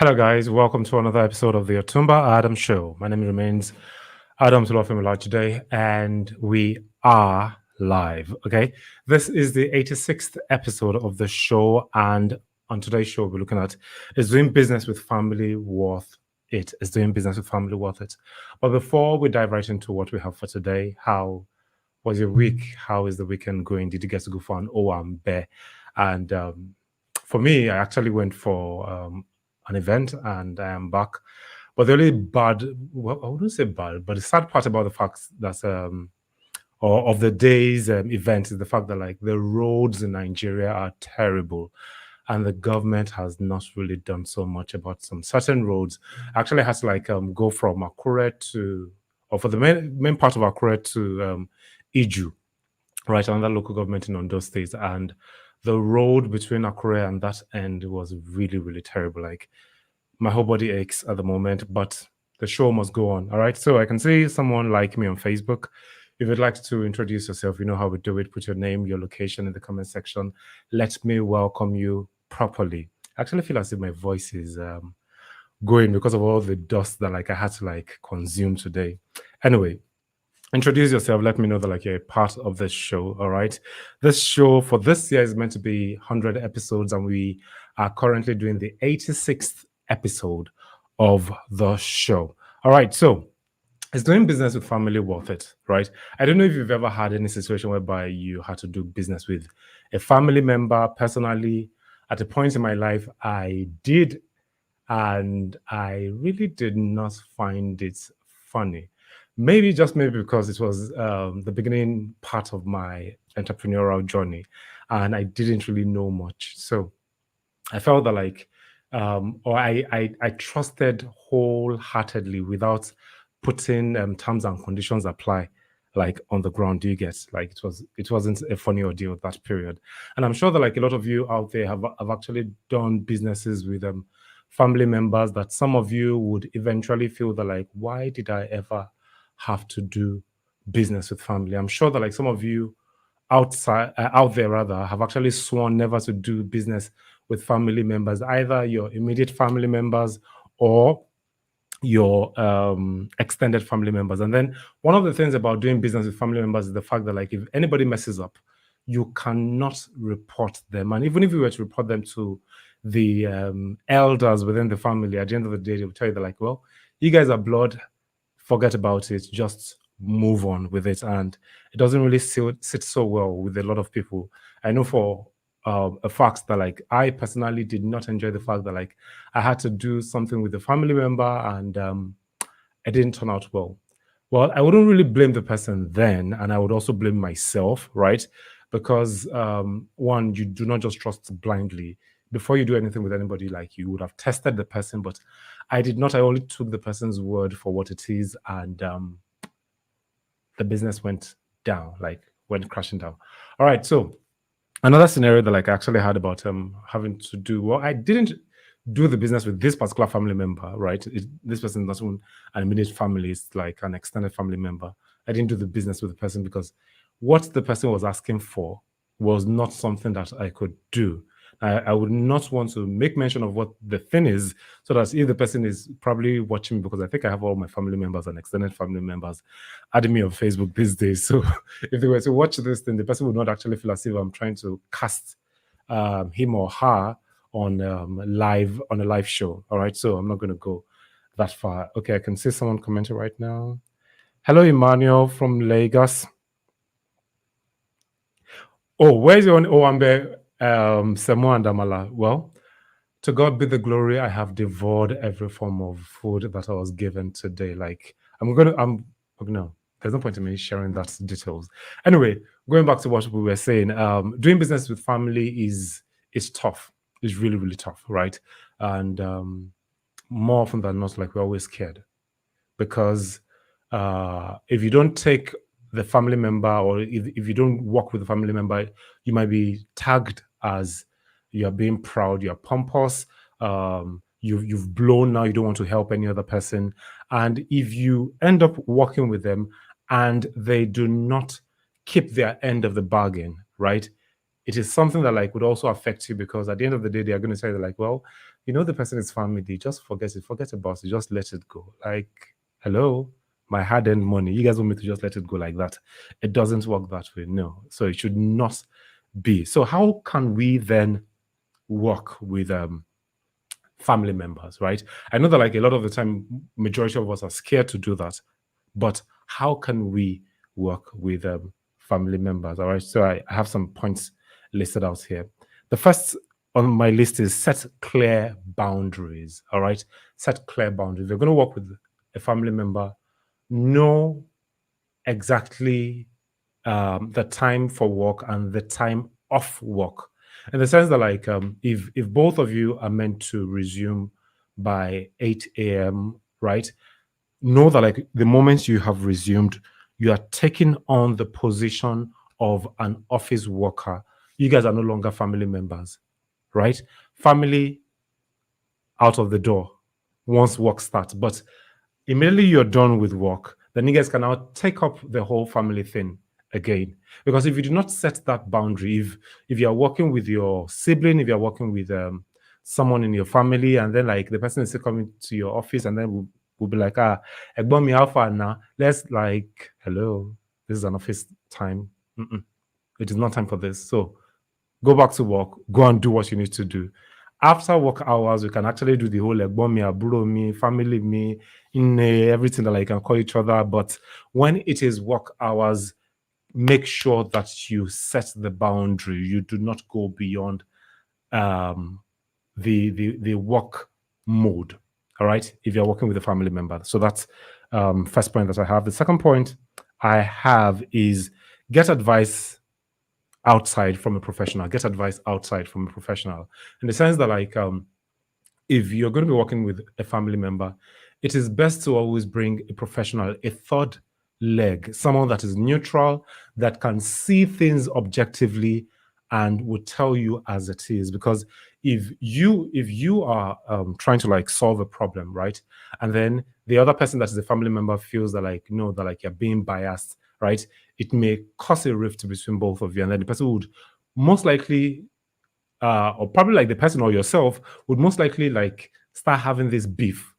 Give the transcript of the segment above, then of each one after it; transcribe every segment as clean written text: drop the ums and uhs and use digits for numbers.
Hello, guys. Welcome to another episode of the Otumba Adam Show. My name remains Adam Tulofimila today, and we are live. Okay, this is the 86th episode of the show, and on today's show, we're looking at is doing business with family worth it? Is doing business with family worth it? But before we dive right into what we have for today, how was your week? How is the weekend going? Did you get to go for an Owambe? And for me, I actually went for an event and I am back. But the only bad, well, I wouldn't say bad, but the sad part about the fact that, or of the day's event is the fact that like the roads in Nigeria are terrible and the government has not really done so much about some certain roads. I actually had to like go from Akure to, or for the main part of Akure to Iju, right, another local government in Ondo State, and the road between Akure and that end was really, really terrible. Like my whole body aches at the moment, but the show must go on. All right. So I can see someone like me on Facebook. If you'd like to introduce yourself, you know how we do it. Put your name, your location in the comment section. Let me welcome you properly. I actually feel as if my voice is going because of all the dust that like I had to like consume today. Anyway, introduce yourself. Let me know that like you're a part of this show. All right. This show for this year is meant to be 100 episodes, and we are currently doing the 86th episode of the show. All right. So is doing business with family worth it? Right. I don't know if you've ever had any situation whereby you had to do business with a family member. Personally, at a point in my life, I did, and I really did not find it funny. Maybe just maybe because it was the beginning part of my entrepreneurial journey, and I didn't really know much. So I felt that like, or I trusted wholeheartedly without putting terms and conditions apply like on the ground. Do you get like it wasn't a funny ordeal at that period, and I'm sure that like a lot of you out there have actually done businesses with family members that some of you would eventually feel that like, why did I ever have to do business with family? I'm sure that like some of you out there rather have actually sworn never to do business with family members, either your immediate family members or your extended family members. And then one of the things about doing business with family members is the fact that like if anybody messes up, you cannot report them. And even if you were to report them to the elders within the family, at the end of the day, they will tell you that like, well, you guys are blood, forget about it, just move on with it. And it doesn't really sit so well with a lot of people. I know for a fact that like I personally did not enjoy the fact that like I had to do something with a family member and it didn't turn out well. Well, I wouldn't really blame the person then, and I would also blame myself, right? Because one, you do not just trust blindly. Before you do anything with anybody, like you would have tested the person, but I did not. I only took the person's word for what it is, and the business went down, like went crashing down. All right, so another scenario that like I actually had about having to do, well, I didn't do the business with this particular family member, right? This person doesn't an immediate family, it's like an extended family member. I didn't do the business with the person because what the person was asking for was not something that I could do. I would not want to make mention of what the thing is, so that if the person is probably watching me, because I think I have all my family members and extended family members adding me on Facebook these days. So if they were to watch this, then the person would not actually feel as if I'm trying to cast him or her on a live show. All right, so I'm not going to go that far. Okay, I can see someone commenting right now. Hello, Emmanuel from Lagos. Oh, where's your Owambe Semo and Amala? Well, to God be the glory. I have devoured every form of food that I was given today. Like no, there's no point in me sharing that details. Anyway, going back to what we were saying, doing business with family is tough. It's really, really tough, right? And more often than not, like we're always scared because if you don't take the family member, or if you don't work with the family member, you might be tagged as you're being proud, you're pompous, you've blown now, you don't want to help any other person. And if you end up working with them and they do not keep their end of the bargain, right? It is something that like would also affect you, because at the end of the day, they are going to say like, well, you know the person is family, just forget it, forget about it, just let it go. Like, hello, my hard-earned money. You guys want me to just let it go like that? It doesn't work that way. No. So it should not be. So how can we then work with family members, right? I know that like a lot of the time, majority of us are scared to do that, but how can we work with family members? All right. So I have some points listed out here. The first on my list is set clear boundaries. All right. Set clear boundaries. If you're going to work with a family member, know exactly the time for work and the time off work, in the sense that like if both of you are meant to resume by 8 a.m., right, know that like the moment you have resumed, you are taking on the position of an office worker. You guys are no longer family members, right? Family out of the door once work starts. But immediately you're done with work, then you guys can now take up the whole family thing again. Because if you do not set that boundary, if you're working with your sibling, if you're working with someone in your family, and then like the person is still coming to your office, and then we'll be like, Egbon mi, how far now? Let's like, hello, this is an office time. Mm-mm. It is not time for this. So go back to work, go and do what you need to do. After work hours, we can actually do the whole like me, aburo me, family me, in everything that like can call each other. But when it is work hours, make sure that you set the boundary. You do not go beyond um, the work mode. All right, if you're working with a family member. So that's first point that I have. The second point I have is get advice outside from a professional. Get advice outside from a professional, in the sense that like if you're going to be working with a family member, it is best to always bring a professional, a third leg, someone that is neutral, that can see things objectively and will tell you as it is. Because if you are trying to like solve a problem, right, and then the other person that is a family member feels that like no, that like you're being biased, right, it may cause a rift between both of you, and then the person would most likely or probably like the person or yourself would most likely like start having this beef,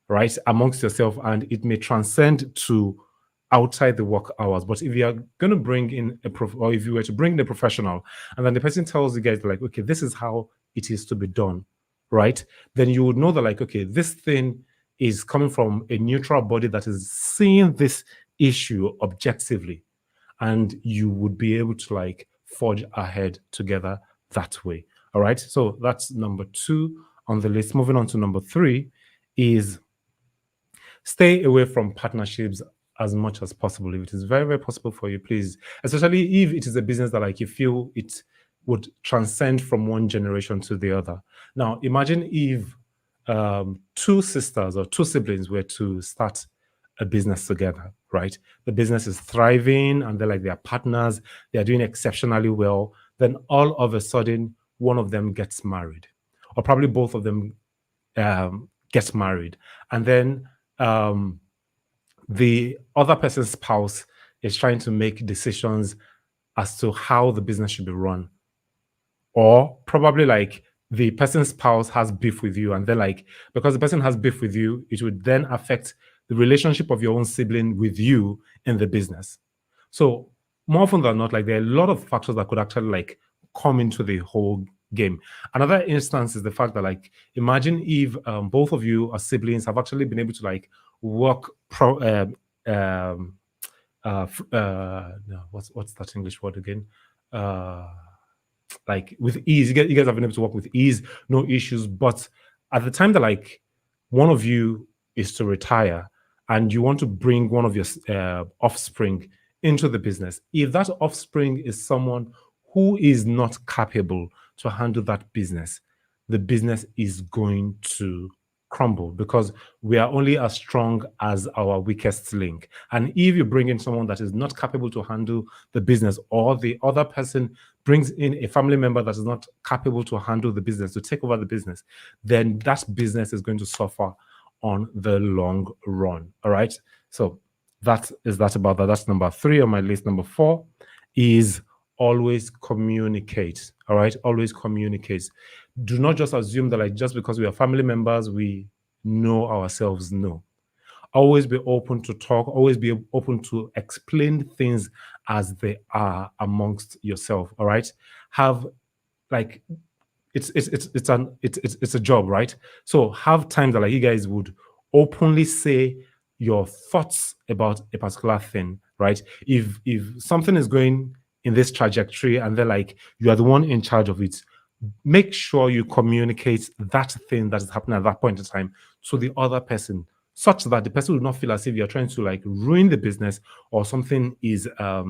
right, amongst yourself, and it may transcend to outside the work hours. But if you are going to bring in or if you were to bring in a professional, and then the person tells you guys like, okay, this is how it is to be done, right, then you would know that like, okay, this thing is coming from a neutral body that is seeing this issue objectively, and you would be able to like forge ahead together that way. All right. So that's number two on the list. Moving on to number three is stay away from partnerships as much as possible. If it is very, very possible for you, please, especially if it is a business that like you feel it would transcend from one generation to the other. Now, imagine if two sisters or two siblings were to start a business together, right? The business is thriving and they're like their partners, they're doing exceptionally well. Then all of a sudden, one of them gets married, or probably both of them gets married. And then the other person's spouse is trying to make decisions as to how the business should be run, or probably like the person's spouse has beef with you, and then like because the person has beef with you, it would then affect the relationship of your own sibling with you in the business. So more often than not, like there are a lot of factors that could actually like come into the whole game. Another instance is the fact that like imagine if both of you as siblings have actually been able to like work no, what's that English word again? Like with ease. You guys have been able to work with ease, no issues. But at the time that like one of you is to retire and you want to bring one of your offspring into the business, if that offspring is someone who is not capable to handle that business, the business is going to crumble, because we are only as strong as our weakest link. And if you bring in someone that is not capable to handle the business, or the other person brings in a family member that is not capable to handle the business, to take over the business, then that business is going to suffer on the long run. All right. So that is that about that. That's number three on my list. Number four is always communicate. All right. Always communicate. do not just assume that like just because we are family members, we know ourselves. No. Always be open to talk, always be open to explain things as they are amongst yourself. All right. Have like it's a job, right? So have times that like you guys would openly say your thoughts about a particular thing, right? If something is going in this trajectory and then like you are the one in charge of it, make sure you communicate that thing that is happening at that point in time to the other person, such that the person will not feel as if you're trying to like ruin the business or something is a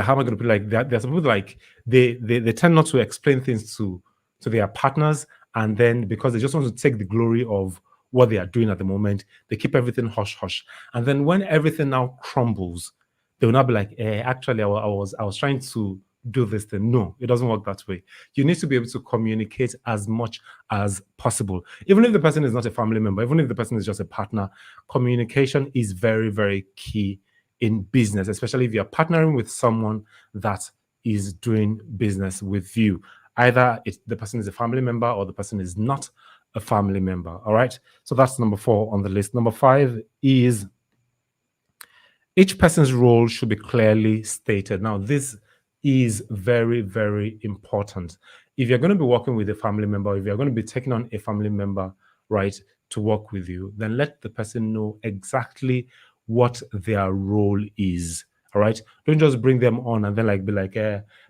how am I going to put it, like that? There's some people like they tend not to explain things to their partners, and then because they just want to take the glory of what they are doing at the moment, they keep everything hush hush. And then when everything now crumbles, they will not be like, actually, I was trying to do this thing. No, it doesn't work that way. You need to be able to communicate as much as possible, even if the person is not a family member, even if the person is just a partner. Communication is very very key in business, especially if you're partnering with someone that is doing business with you. Either the person is a family member or the person is not a family member. All right. So that's number 4 on the list. Number 5 is each person's role should be clearly stated. Now, this is very, very important. If you're going to be working with a family member, if you're going to be taking on a family member, right, to work with you, then let the person know exactly what their role is. All right. Don't just bring them on and then like be like,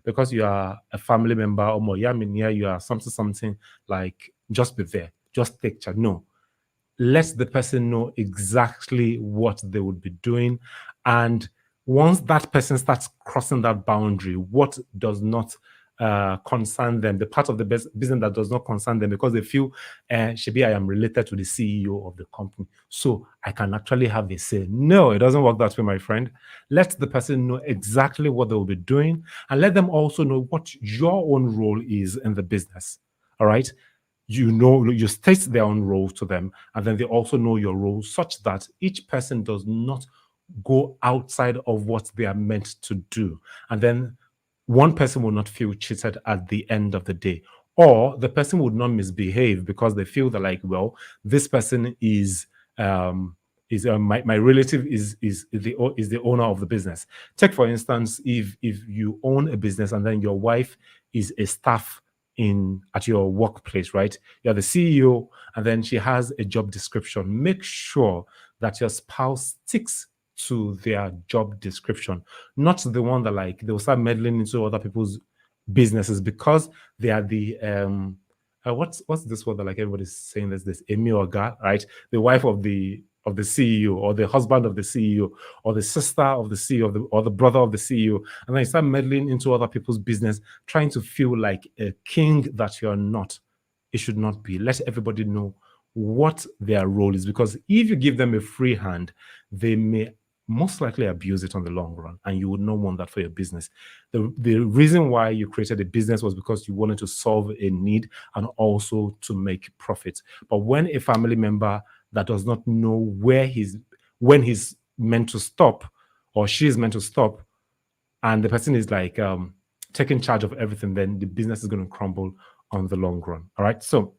because you are a family member or more, yeah, I mean, yeah, you are something, something, like just be there, just take charge. No, let the person know exactly what they would be doing. And once that person starts crossing that boundary, what does not concern them, the part of the business that does not concern them, because they feel, Shibi, I am related to the CEO of the company, so I can actually have a say. No, it doesn't work that way, my friend. Let the person know exactly what they will be doing, and let them also know what your own role is in the business. All right. You state their own role to them, and then they also know your role, such that each person does not go outside of what they are meant to do, and then one person will not feel cheated at the end of the day, or the person would not misbehave because they feel that like, well, this person um my relative is the owner of the business. Take for instance, if you own a business and then your wife is a staff in at your workplace, right? You're the CEO, and then she has a job description. Make sure that your spouse sticks to their job description, not the one that like they'll start meddling into other people's businesses because they are the what's this word that like everybody's saying, this Emi Oga, right? The wife of the CEO, or the husband of the CEO, or the sister of the CEO, or the brother of the CEO, and then you start meddling into other people's business, trying to feel like a king that you're not. It should not be. Let everybody know what their role is, because if you give them a free hand, they may most likely abuse it on the long run, and you would not want that for your business. The reason why you created a business was because you wanted to solve a need and also to make profit. But when a family member that does not know when he's meant to stop, or she is meant to stop, and the person is like taking charge of everything, then the business is going to crumble on the long run. All right. So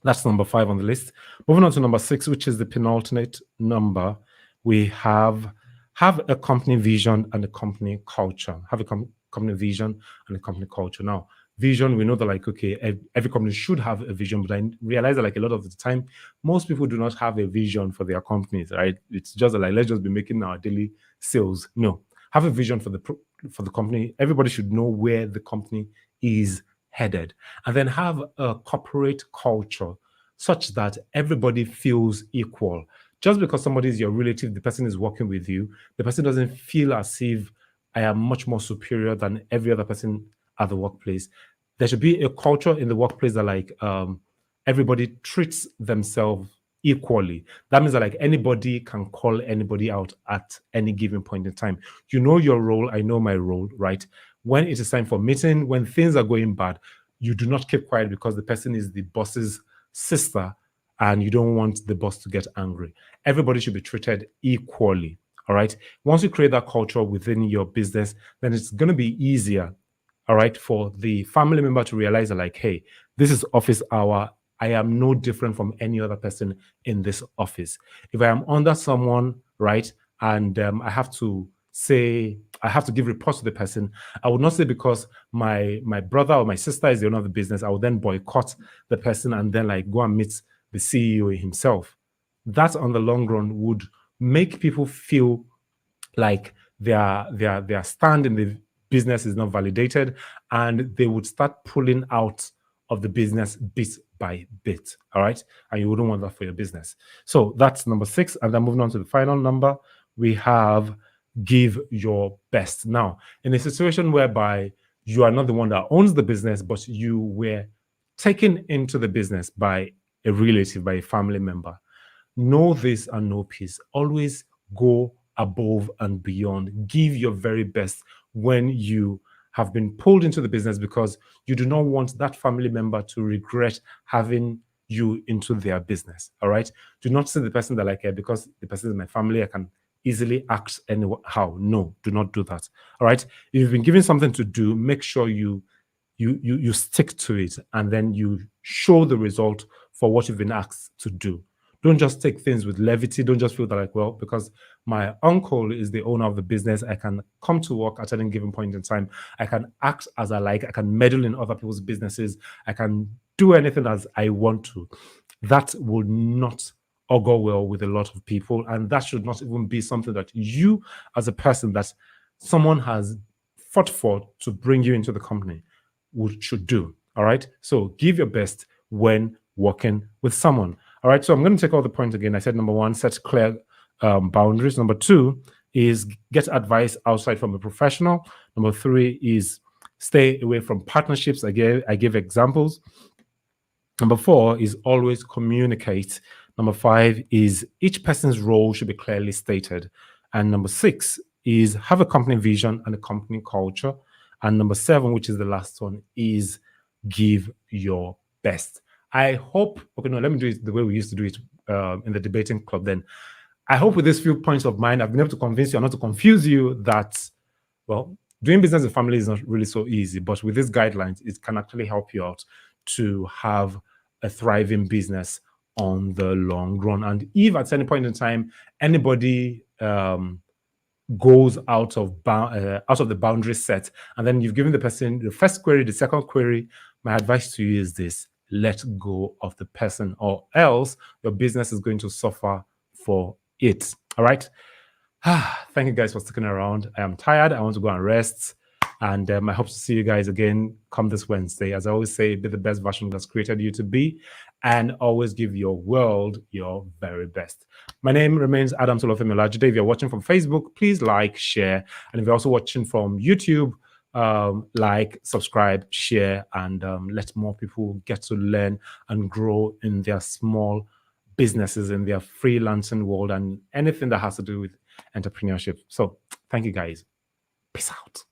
that's number 5 on the list. Moving on to number 6, which is the penultimate number, we have a company vision and a company culture. Have a company vision and a company culture. Now, vision, we know that like, okay, every company should have a vision, but I realize that like a lot of the time, most people do not have a vision for their companies, right? It's just like, let's just be making our daily sales. No, have a vision for the company. Everybody should know where the company is headed, and then have a corporate culture such that everybody feels equal. Just because somebody is your relative, the person is working with you, the person doesn't feel as if I am much more superior than every other person at the workplace. There should be a culture in the workplace that like everybody treats themselves equally. That means that like anybody can call anybody out at any given point in time. You know your role, I know my role, right? When it is time for meeting, when things are going bad, you do not keep quiet because the person is the boss's sister and you don't want the boss to get angry. Everybody should be treated equally. All right. Once you create that culture within your business, then it's going to be easier all right, for the family member to realize that, like, hey, this is office hour. I am no different from any other person in this office. If I am under someone, right, and I have to say, I have to give reports to the person, I would not say because my brother or my sister is the owner of the business, I would then boycott the person and then like go and meet the CEO himself. That on the long run would make people feel like their stand in the business is not validated, and they would start pulling out of the business bit by bit. All right, and you wouldn't want that for your business. So that's number 6. And then moving on to the final number, we have give your best. Now, in a situation whereby you are not the one that owns the business, but you were taken into the business by a relative, by a family member, know this and know peace. Always go above and beyond. Give your very best when you have been pulled into the business, because you do not want that family member to regret having you into their business. All right. Do not see the person that, like, because the person is my family, I can easily act anyhow. No, do not do that. All right. If you've been given something to do, make sure you stick to it, and then you show the result for what you've been asked to do. Don't just take things with levity. Don't just feel that, like, well, because my uncle is the owner of the business, I can come to work at any given point in time. I can act as I like. I can meddle in other people's businesses. I can do anything as I want to. That will not augur well with a lot of people. And that should not even be something that you, as a person that someone has fought for to bring you into the company, should do. All right. So give your best when working with someone. All right. So I'm going to take all the points again. I said number 1, set clear boundaries. Number 2 is get advice outside from a professional. Number 3 is stay away from partnerships. I give examples. Number 4 is always communicate. Number 5 is each person's role should be clearly stated. And number 6 is have a company vision and a company culture. And number 7, which is the last one, is give your best. I hope, okay, no, let me do it the way we used to do it in the debating club then. I hope with these few points of mine, I've been able to convince you, or not to confuse you, that, well, doing business in family is not really so easy. But with these guidelines, it can actually help you out to have a thriving business on the long run. And if at any point in time, anybody goes out of the boundary set, and then you've given the person the first query, the second query, my advice to you is this: let go of the person, or else your business is going to suffer for it. All right. Thank you guys for sticking around. I am tired. I want to go and rest. And I hope to see you guys again come this Wednesday. As I always say, be the best version that's created you to be, and always give your world your very best. My name remains Adam Solofemilajide. If you're watching from Facebook, please like, share. And if you're also watching from YouTube, like, subscribe, share, and let more people get to learn and grow in their small businesses, in their freelancing world, and anything that has to do with entrepreneurship. So thank you guys. Peace out.